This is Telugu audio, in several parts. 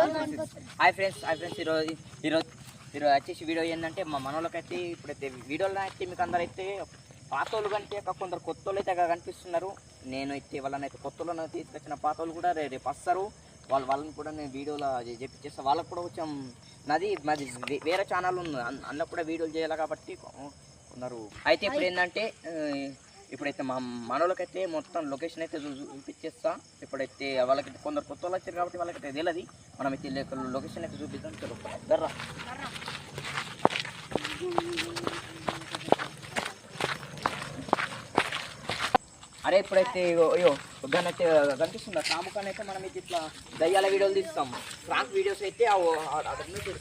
హాయ్ ఫ్రెండ్స్ ఈరోజు వచ్చేసి వీడియో ఏంటంటే మా మనోళ్ళకైతే ఇప్పుడైతే వీడియోలో అయితే మీకు అందరూ అయితే పాత వాళ్ళు కంటే కొందరు కొత్త వాళ్ళు అయితే కనిపిస్తున్నారు. నేను అయితే వాళ్ళనైతే కొత్త వాళ్ళని తీసుకొచ్చిన పాత వాళ్ళు కూడా రేపు వస్తారు. వాళ్ళని కూడా నేను వీడియోలో చెప్పిచ్చేస్తాను. వాళ్ళకు కూడా కొంచెం మాది వేరే ఛానల్ ఉంది, అందులో కూడా వీడియోలు చేయాలి కాబట్టి ఉన్నారు. అయితే ఇప్పుడు ఏంటంటే ఇప్పుడైతే మా మనోళ్ళకైతే మొత్తం లొకేషన్ అయితే చూపించేస్తా. ఇప్పుడైతే వాళ్ళకి కొందరు కొత్త వాళ్ళు వచ్చారు కాబట్టి వాళ్ళకైతే తెలియదు. మనమైతే లొకేషన్ అయితే చూపిద్దాం. చలో దర్రా. అరే ఇప్పుడైతే అయ్యో దానైతే కనిపిస్తుందా సాముఖాన్ని అయితే మనం అయితే ఇట్లా దయ్యాల వీడియోలు తీస్తాం. ఫ్రాంక్ వీడియోస్ అయితే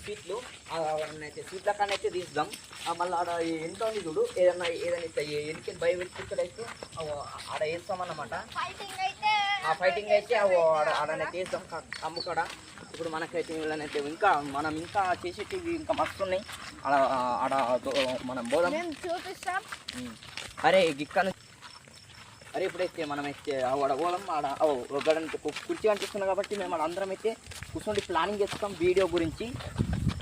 సీట్లు అయితే సీట్ల కానీ అయితే తీస్తాం. మళ్ళీ ఆడ ఎంత ఉంది చూడు, ఏదైనా ఎనికి భయం వెళ్తే ఆడ వేస్తామన్నమాట. ఆ ఫైటింగ్ అయితే ఆడనైతే వేస్తాం అమ్ముకాడ. ఇప్పుడు మనకైతే వీళ్ళనైతే ఇంకా చేసేటివి ఇంకా మస్తు ఉన్నాయి. ఆడ మనం పోదాం. అరే గిక్క అరే ఇప్పుడైతే మనమైతే ఆడ పోదాం. ఆడ కుర్చీ కనిపిస్తున్నాం కాబట్టి మేము అందరం అయితే కూర్చొని ప్లానింగ్ చేస్తాం వీడియో గురించి.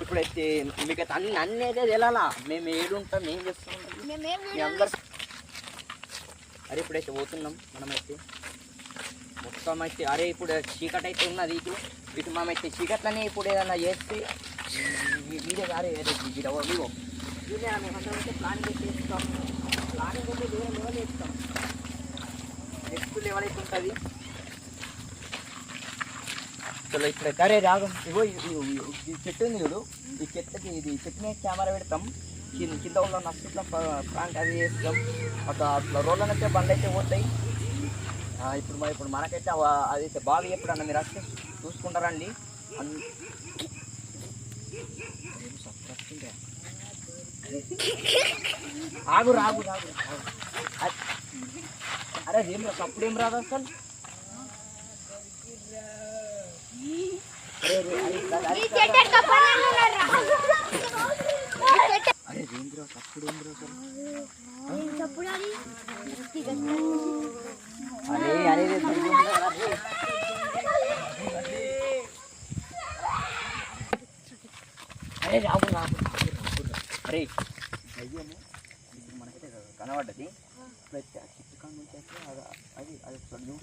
ఇప్పుడైతే మీకైతే అన్నీ అయితే తెలాలా మేము ఏడు ఉంటాం, ఏం చేస్తాం మీ అందరు. అరే ఇప్పుడైతే పోతున్నాం మనమైతే మొత్తం అయితే. అరే ఇప్పుడు చీకటి అయితే ఉన్నది. ఇటు మనమైతే చీకట్లనే ఇప్పుడు ఏదైనా చేస్తే వీడియో అరే వీడియో మేమందరం అయితే ప్లానింగ్ అయితే చేస్తాం. ప్లానింగ్ అయితే వేరే లెవెల్ చేస్తాం. నెక్స్ట్ లెవెల్ అయితే ఉంటుంది. చలో ఇప్పుడైతే అరే రాగం ఇగో ఈ చెట్టు ఉంది చూడు, ఈ చెట్టుకి చెట్టు మీద కెమెరా పెడతాం. కింద ఉన్న నష్టం ప్రాంక్ అది చేస్తాం. అట్లా రోడ్లనైతే బండ్లు అయితే పోతాయి. ఇప్పుడు మనకైతే అదైతే బాగా ఎప్పుడన్నా మీరు వస్తే చూసుకుంటారండి. ఆగు రాగు రాగు. అరే ఏం రా అప్పుడు ఏం రాదు అసలు. అరే రేంద్ర అప్పుడు ఏం రా అసలు. అరే అరే రాగు రాగు. అరే అయ్యము ఇప్పుడు మనకైతే కనబడ్డది. చిట్టు కాడ నుంచి అయితే అది చూడు.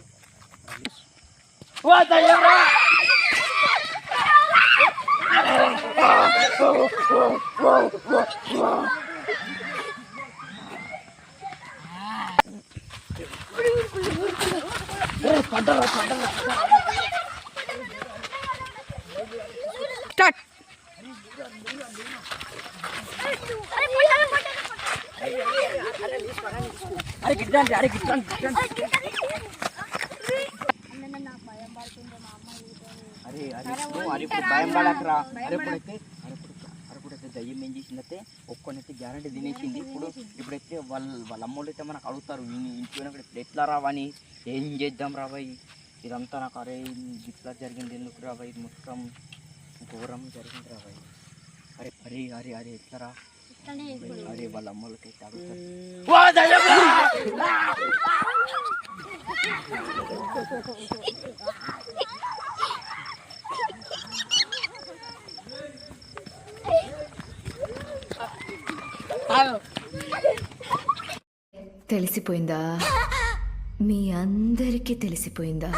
అరే గిట్టండి అరే గిట్టండి అరే అరే ఇప్పుడు భయం పడకరా. అరెప్పుడైతే దయ్యం ఏం చేసిందంటే ఒక్కనైతే గ్యారంటీ తినేసింది. ఇప్పుడైతే వాళ్ళ అమ్మోళ్ళు అయితే మనకు అడుగుతారు ఇంట్లో ఇప్పుడు ఎట్లా రావని, ఏం చేద్దాం రాబాయి ఇదంతా. నాకు అరే ఇట్లా జరిగింది ఎందుకు రాబాయి, మొత్తం ఘోరం జరిగింది రాబాయి. అరే అరే అరే అరే ఎట్లా రా. అరే వాళ్ళ అమ్మోళ్ళకైతే అడుగుతారు. తెలిసిపోయిందా? మీ అందరికీ తెలిసిపోయిందా?